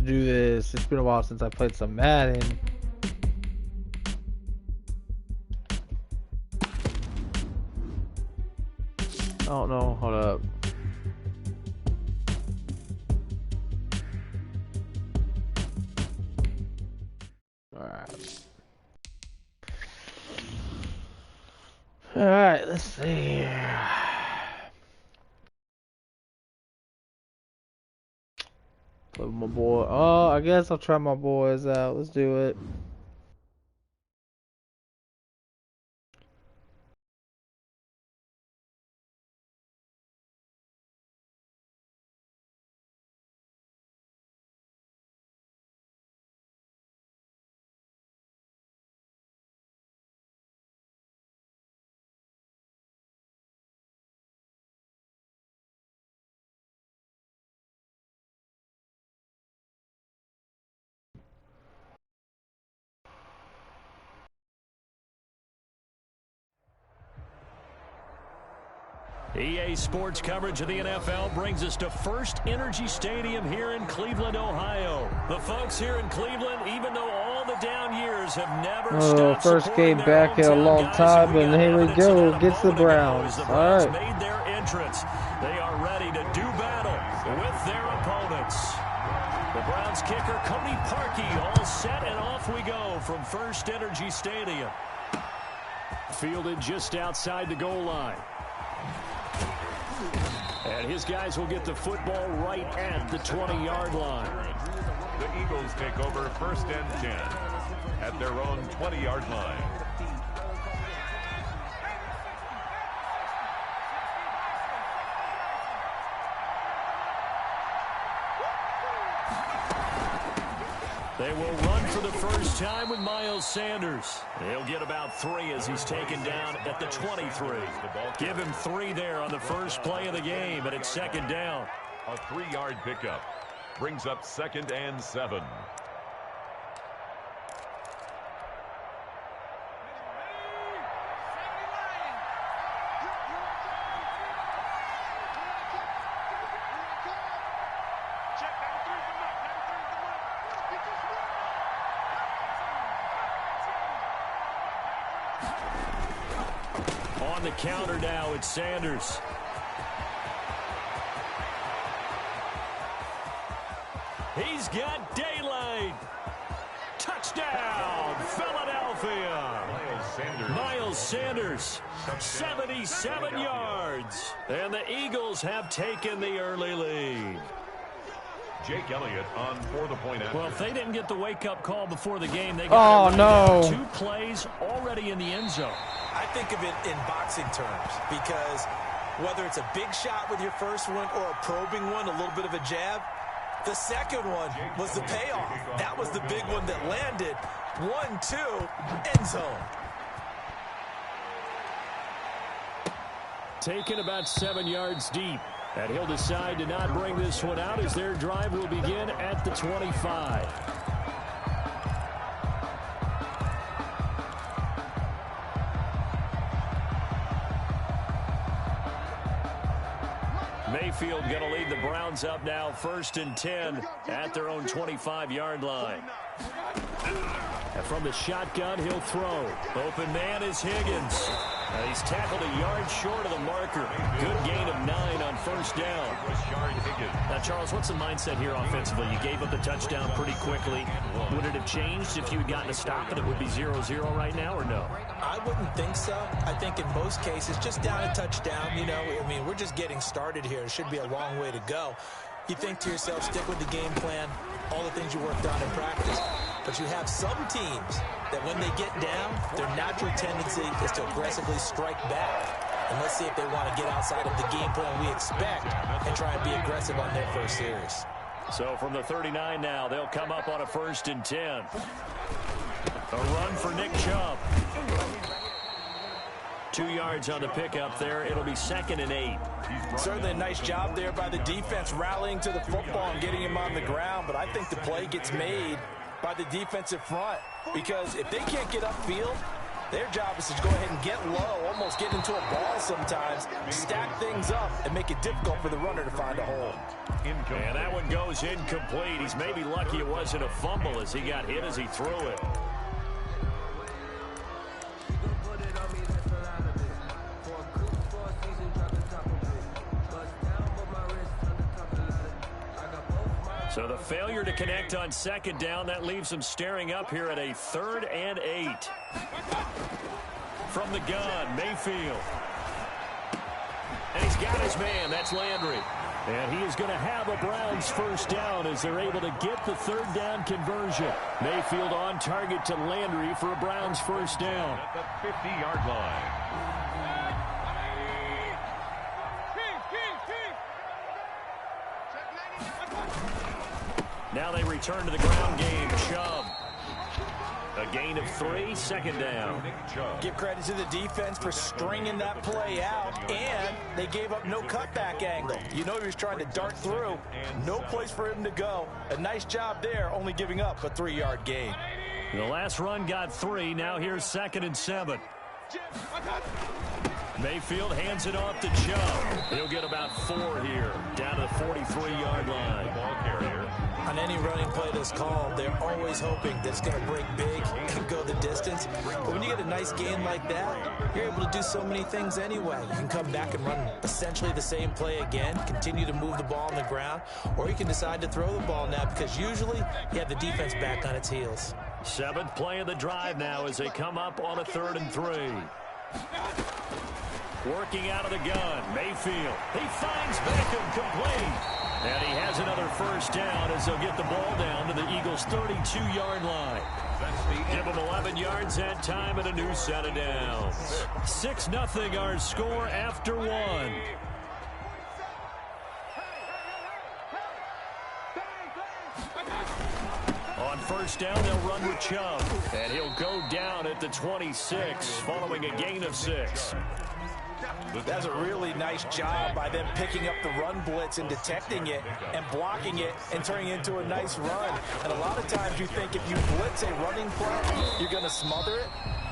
do this. It's been a while since I played some Madden. I don't know. Hold up. Alright, let's see. Play with my boy. Oh, I guess I'll try my boys out. Let's do it. EA Sports coverage of the NFL brings us to First Energy Stadium here in Cleveland, Ohio. The folks here in Cleveland, even though all the down years have never stopped first game back in a long time, and here we go, gets the Browns. The Browns made their entrance. They are ready to do battle with their opponents. The Browns kicker, Cody Parkey, all set, and off we go from First Energy Stadium. Fielded just outside the goal line. And his guys will get the football right at the 20-yard line. The Eagles take over 1st and 10 at their own 20-yard line. They will run for the first time with Miles Sanders. He'll get about 3 as he's taken down at the 23. Give him 3 there on the first play of the game, and it's 2nd down. A 3-yard pickup brings up 2nd and 7. On the counter now, it's Sanders. He's got daylight. Touchdown, Philadelphia. Miles Sanders, 77 yards. And the Eagles have taken the early lead. Jake Elliott on for the point after. Well, if they didn't get the wake-up call before the game, they got no. 2 plays already in the end zone. I think of it in boxing terms because whether it's a big shot with your first one or a probing one, a little bit of a jab, the second one was the payoff. That was the big one that landed. 1-2, end zone. Taken about 7 yards deep. And he'll decide to not bring this one out as their drive will begin at the 25. Mayfield going to lead the Browns up now, 1st and 10 at their own 25-yard line. And from the shotgun, he'll throw. Open man is Higgins. He's tackled a yard short of the marker. Good gain of 9 on 1st down. Now, Charles, what's the mindset here offensively? You gave up the touchdown pretty quickly. Would it have changed if you had gotten a stop and it would be 0-0 right now, or no? I wouldn't think so. I think in most cases, just down a touchdown, you know, I mean, we're just getting started here. It should be a long way to go. You think to yourself, stick with the game plan, all the things you worked on in practice. But you have some teams that when they get down, their natural tendency is to aggressively strike back. And let's see if they want to get outside of the game plan we expect and try and be aggressive on their first series. So from the 39 now, they'll come up on a 1st and 10. A run for Nick Chubb. 2 yards on the pickup there. It'll be 2nd and 8. Certainly a nice job there by the defense rallying to the football and getting him on the ground. But I think the play gets made by the defensive front, because if they can't get upfield, Their job is to go ahead and get low, almost get into a ball sometimes, stack things up, and make it difficult for the runner to find a hole. And that one goes incomplete. He's maybe lucky it wasn't a fumble as he got hit as he threw it. So the failure to connect on second down, that leaves him staring up here at a 3rd and 8. From the gun, Mayfield. And he's got his man. That's Landry. And he is going to have a Browns first down as they're able to get the 3rd down conversion. Mayfield on target to Landry for a Browns first down. At the 50-yard line. Now they return to the ground game. Chubb. A gain of 3, second down. Give credit to the defense for stringing that play out, and they gave up no cutback angle. You know he was trying to dart through. No place for him to go. A nice job there, only giving up a 3-yard gain. The last run got 3. Now here's 2nd and 7. Mayfield hands it off to Chubb. He'll get about 4 here, down to the 43-yard line. Ball carrier. On any running play that's called, they're always hoping that it's going to break big and go the distance. But when you get a nice gain like that, you're able to do so many things anyway. You can come back and run essentially the same play again, continue to move the ball on the ground, or you can decide to throw the ball now because usually you have the defense back on its heels. 7th play of the drive now as they come up on a 3rd and 3. Working out of the gun, Mayfield. He finds Beckham complete. And he has another first down as they'll get the ball down to the Eagles' 32-yard line. Give them 11 yards that time and a new set of downs. 6-0 our score after 1. On first down, they'll run with Chubb. And he'll go down at the 26 following a gain of 6. That's a really nice job by them picking up the run blitz and detecting it and blocking it and turning it into a nice run. And a lot of times you think if you blitz a running play, you're going to smother it.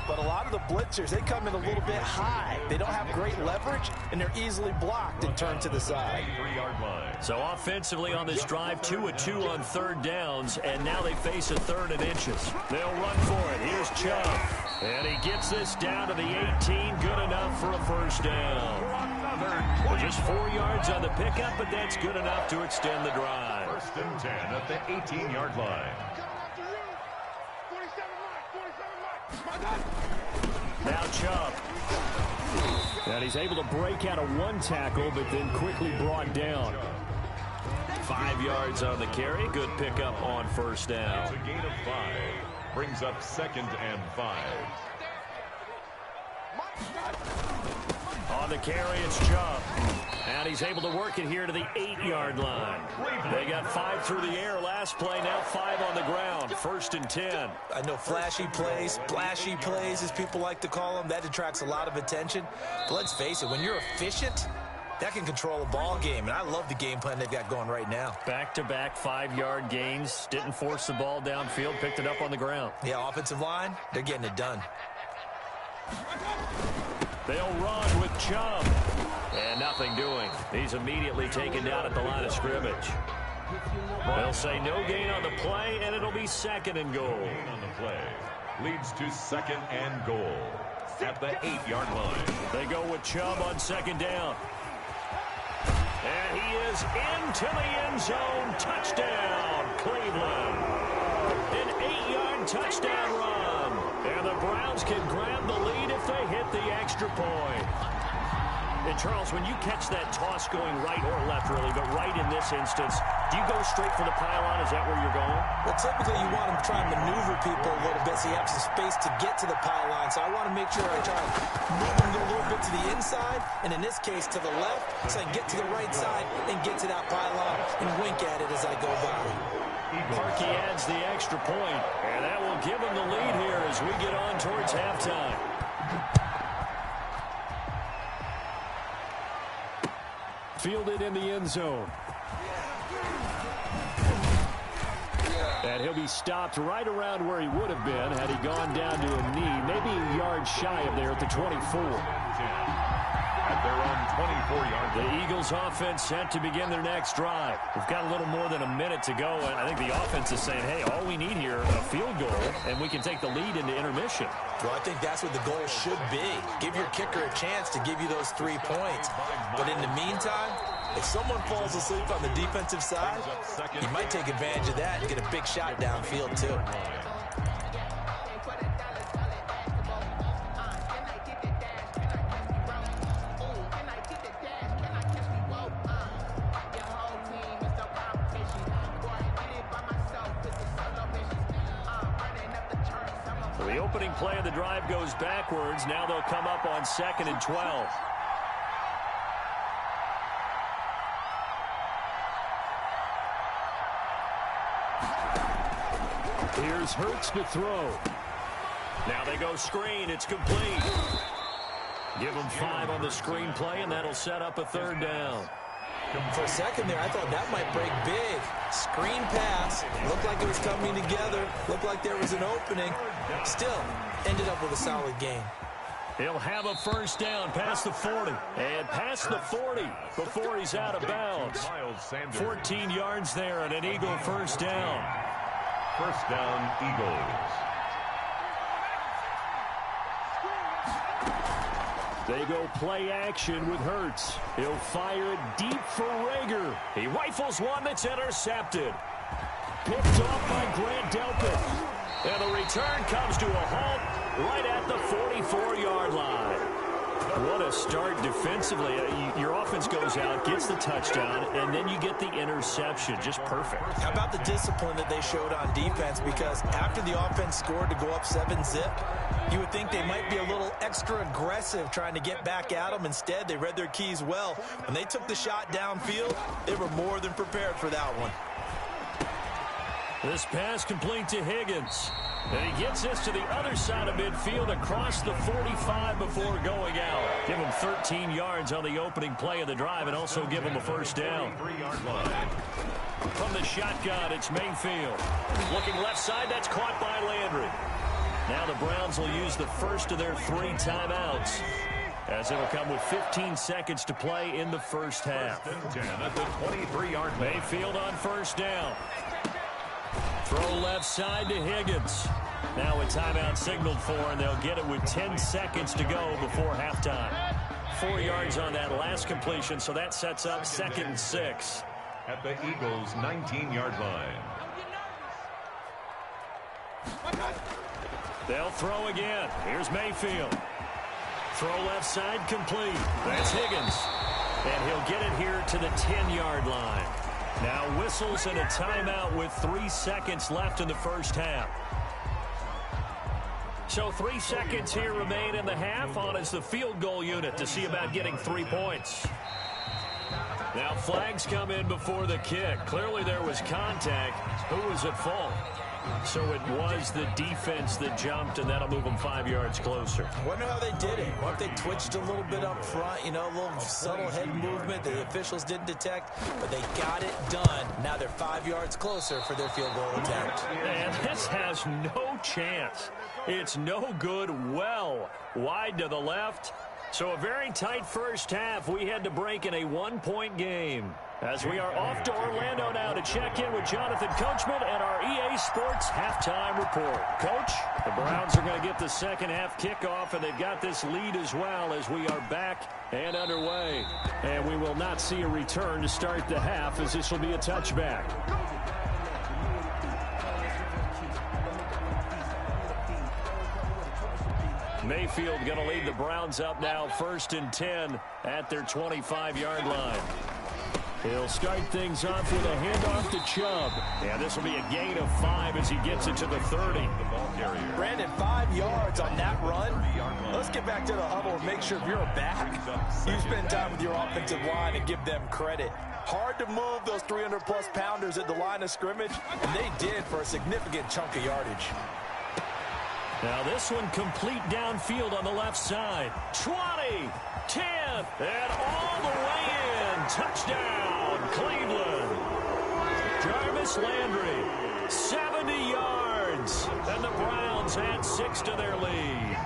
But a lot of the blitzers, they come in a little bit high. They don't have great leverage, and they're easily blocked and turned to the side. 3-yard line. So offensively on this drive, 2 of 2 on 3rd downs, and now they face a 3rd and inches. They'll run for it. Here's Chubb. And he gets this down to the 18. Good enough for a first down. Just 4 yards on the pickup, but that's good enough to extend the drive. 1st and 10 at the 18-yard line. Now Chubb. And he's able to break out of 1 tackle, but then quickly brought down. 5 yards on the carry. Good pickup on first down. It's a gain of 5. Brings up 2nd and 5. On the carry, it's Chubb. And he's able to work it here to the 8-yard line. They got 5 through the air last play, now 5 on the ground. 1st and 10. I know flashy plays, splashy plays, as people like to call them, that attracts a lot of attention. But let's face it, when you're efficient, that can control a ball game. And I love the game plan they've got going right now. Back-to-back 5-yard gains. Didn't force the ball downfield, picked it up on the ground. Yeah, offensive line, they're getting it done. They'll run with Chubb. And nothing doing. He's immediately taken down at the line of scrimmage. They'll say no gain on the play, and it'll be 2nd and goal. Gain on the play leads to 2nd and goal at the 8-yard line. They go with Chubb on 2nd down. And he is into the end zone. Touchdown, Cleveland. An 8-yard touchdown run. And the Browns can grab the lead if they hit the extra point. And Charles, when you catch that toss going right or left, really, but right in this instance, do you go straight for the pylon? Is that where you're going? Well, typically you want to try and maneuver people a little bit so you have some space to get to the pylon. So I want to make sure I try and move them a little bit to the inside, and in this case to the left, so I can get to the right side and get to that pylon and wink at it as I go by. Parkey adds the extra point, and that will give him the lead here as we get on towards halftime. Fielded in the end zone. And he'll be stopped right around where he would have been had he gone down to a knee, maybe a yard shy of there at the 24. At their own 24-yard line. The Eagles offense set to begin their next drive. We've got a little more than a minute to go, and I think the offense is saying, hey, all we need here, a field goal, and we can take the lead into intermission. Well, I think that's what the goal should be. Give your kicker a chance to give you those 3 points. But in the meantime, if someone falls asleep on the defensive side, you might take advantage of that and get a big shot downfield, too. The opening play of the drive goes backwards. Now they'll come up on 2nd and 12. Here's Hurts to throw. Now they go screen. It's complete. Give them 5 on the screen play, and that'll set up a 3rd down. For a second there, I thought that might break big. Screen pass. Looked like it was coming together. Looked like there was an opening. Still, ended up with a solid game. He'll have a 1st down past the 40. And past the 40 before he's out of bounds. 14 yards there and an Eagle 1st down. 1st down, Eagles. They go play action with Hurts. He'll fire it deep for Rager. He rifles one that's intercepted. Picked off by Grant Delpit. And the return comes to a halt right at the 44-yard line. What a start defensively. Your offense goes out, gets the touchdown, and then you get the interception. Just perfect. How about the discipline that they showed on defense? Because after the offense scored to go up 7-zip, you would think they might be a little extra aggressive trying to get back at them. Instead, they read their keys well. When they took the shot downfield, they were more than prepared for that one. This pass complete to Higgins. And he gets this to the other side of midfield across the 45 before going out. Give him 13 yards on the opening play of the drive and also give him a 1st down. From the shotgun, it's Mayfield. Looking left side, that's caught by Landry. Now the Browns will use the first of their 3 timeouts, as it'll come with 15 seconds to play in the 1st half. At the 23-yard line. Mayfield on 1st down. Throw left side to Higgins. Now a timeout signaled for, and they'll get it with 10 seconds to go before halftime. 4 yards on that last completion, so that sets up 2nd and 6. At the Eagles' 19-yard line. They'll throw again. Here's Mayfield. Throw left side complete. That's Higgins. And he'll get it here to the 10-yard line. Now whistles and a timeout with 3 seconds left in the 1st half. So 3 seconds here remain in the half. On is the field goal unit to see about getting 3 points. Now flags come in before the kick. Clearly there was contact. Who was at fault? So it was the defense that jumped, and that'll move them 5 yards closer. I wonder how they did it. What if they twitched a little bit up front, you know, a little subtle head movement that the officials didn't detect, but they got it done. Now they're 5 yards closer for their field goal attempt. And this has no chance. It's no good. Well wide to the left. So a very tight 1st half. We had to break in a 1-point game. As we are off to Orlando now to check in with Jonathan Coachman and our EA Sports halftime report. Coach, the Browns are going to get the 2nd half kickoff, and they've got this lead as well as we are back and underway. And we will not see a return to start the half, as this will be a touchback. Mayfield going to lead the Browns up now 1st and 10 at their 25-yard line. He'll start things off with a handoff to Chubb. And this will be a gain of 5 as he gets it to the 30. Brandon, 5 yards on that run. Let's get back to the huddle and make sure if you're a back, you spend time with your offensive line and give them credit. Hard to move those 300-plus pounders at the line of scrimmage, and they did for a significant chunk of yardage. Now this one complete downfield on the left side. 20, 10, and all the way in. Touchdown, Cleveland. Jarvis Landry, 7 And the Browns add 6 to their lead.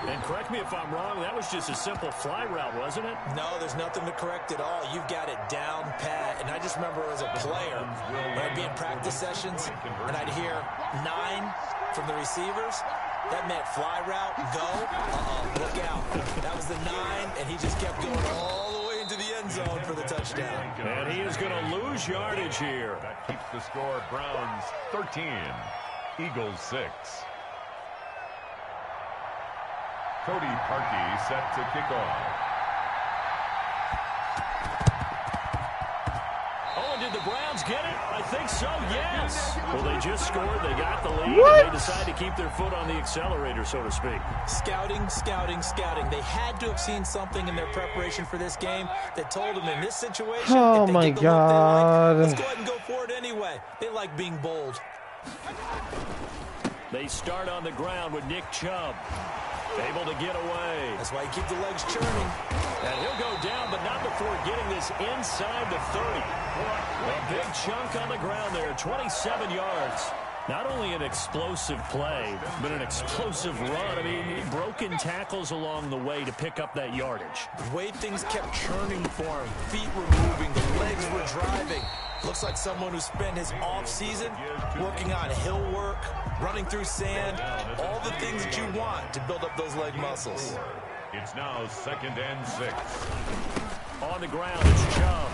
And correct me if I'm wrong, that was just a simple fly route, wasn't it? No, there's nothing to correct at all. You've got it down pat. And I just remember as a player, when I'd be in practice sessions, and I'd hear 9 from the receivers. That meant fly route, go, look out. That was the 9, and he just kept going all the way into the end zone for the touchdown. And he is going to lose yardage here. That keeps the score Browns 13, Eagles 6. Cody Parkey set to kick off. Oh, did the Browns get it? I think so, yes. Well, they just scored. They got the lead. What? And they decide to keep their foot on the accelerator, so to speak. Scouting, scouting, scouting. They had to have seen something in their preparation for this game that told them in this situation, Oh if they my get the look they like, God. let's go ahead and go for it anyway. They like being bold. They start on the ground with Nick Chubb. Able to get away. That's why you keep the legs churning. And he'll go down, but not before getting this inside the 30. A big chunk on the ground there, 27 yards. Not only an explosive play, but an explosive run. I mean, broken tackles along the way to pick up that yardage. The way things kept churning for him, feet were moving, the legs were driving. Looks like someone who spent his off-season working on hill work, running through sand, all the things that you want to build up those leg muscles. It's now 2nd and 6. On the ground, it's Chubb.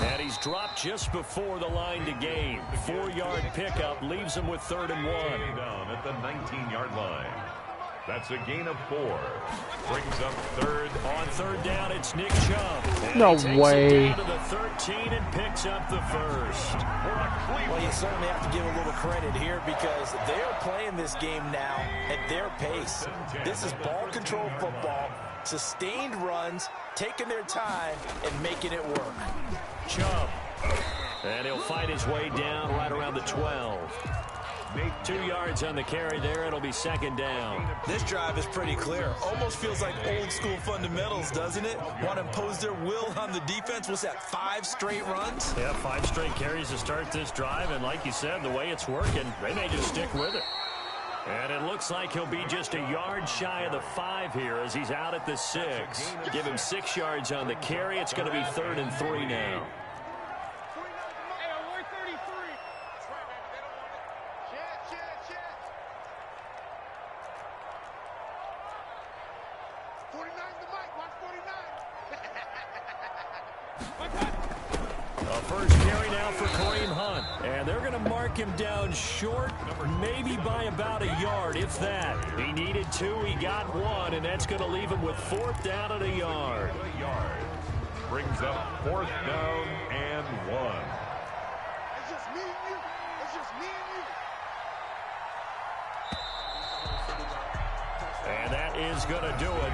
And he's dropped just before the line to gain. 4-yard pickup leaves him with 3rd and 1. Down at the 19-yard line. That's a gain of 4. Brings up 3rd. On 3rd down, it's Nick Chubb. And No he takes way. it down to the 13 and picks up the 1st. Well, you certainly have to give a little credit here because they're playing this game now at their pace. This is ball control football, sustained runs, taking their time, and making it work. Chubb. And he'll fight his way down right around the 12. 2 yards on the carry there. It'll be 2nd down. This drive is pretty clear. Almost feels like old school fundamentals, doesn't it? Want to impose their will on the defense. What's that, 5 straight runs? Yeah, 5 straight carries to start this drive. And like you said, the way it's working, they may just stick with it. And it looks like he'll be just a yard shy of the 5 here as he's out at the 6. Give him 6 yards on the carry. It's going to be 3rd and 3 now. First carry now for Kareem Hunt. And they're going to mark him down short, maybe by about a yard, if that. He needed 2, he got 1, and that's going to leave him with 4th down at a yard. Brings up 4th down and 1. It's just me and you. It's just me and you. And that is going to do it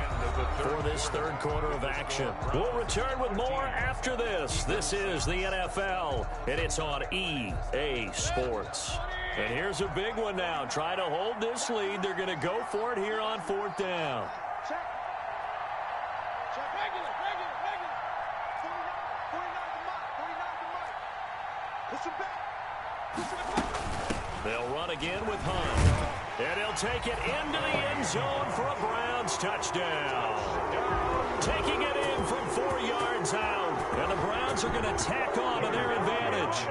for this 3rd quarter of action. We'll return with more after this. This is the NFL, and it's on EA Sports. And here's a big one now. Try to hold this lead. They're going to go for it here on 4th down. Check. Check. Regular. 49 the mark. Push him back. Push him back. They'll run again with Hunt. And he'll take it into the end zone for a Browns touchdown. Taking it in from 4 yards out. And the Browns are going to tack on to their advantage.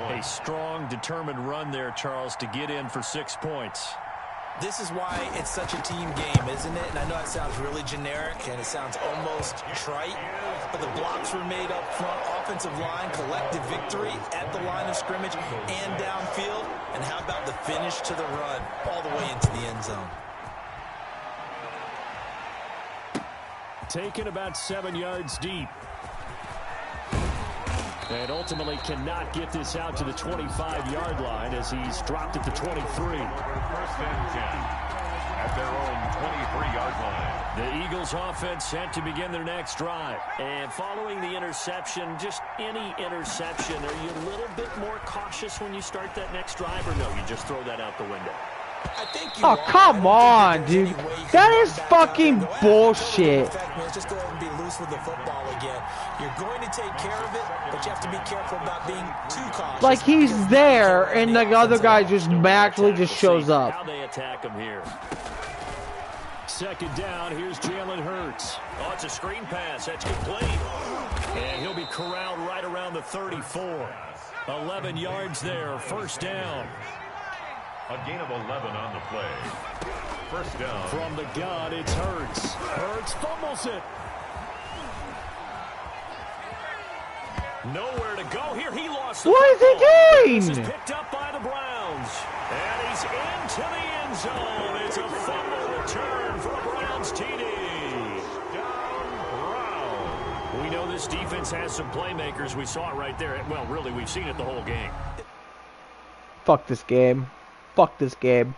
A strong, determined run there, Charles, to get in for 6 points. This is why it's such a team game, isn't it? And I know it sounds really generic and it sounds almost trite, but the blocks were made up front, offensive line, collective victory at the line of scrimmage and downfield. And how about the finish to the run all the way into the end zone? Taken about 7 yards deep. And ultimately cannot get this out to the 25-yard line as he's dropped at the 23. 1st and 10 at their own 23-yard line. The Eagles offense set to begin their next drive. And following the interception, just any interception, are you a little bit more cautious when you start that next drive, or no, you just throw that out the window? I think you Oh, are. come I on, don't think dude. there's any way you can That run is back out fucking there and go, bullshit. In fact, man, let's just go ahead and be loose with the football again. You're going to take care of it, but you have to be careful about being too cautious. Like, he's because there, now you and can't the run other any guy offense just at all. magically just We'll shows see up. how they attack him here. Second down, here's Jalen Hurts. Oh, it's a screen pass. That's complete. And he'll be corralled right around the 34. 11 yards there, first down. A gain of 11 on the play. First down. From the gun, it's Hurts. Hurts fumbles it. Nowhere to go here. He lost the What is football. he This is doing? picked up by the Browns. And he's into the end zone. It's a fumble return for a Browns TD. Down Brown. We know this defense has some playmakers. We saw it right there. Well, really, we've seen it the whole game. Fuck this game. Fuck this game.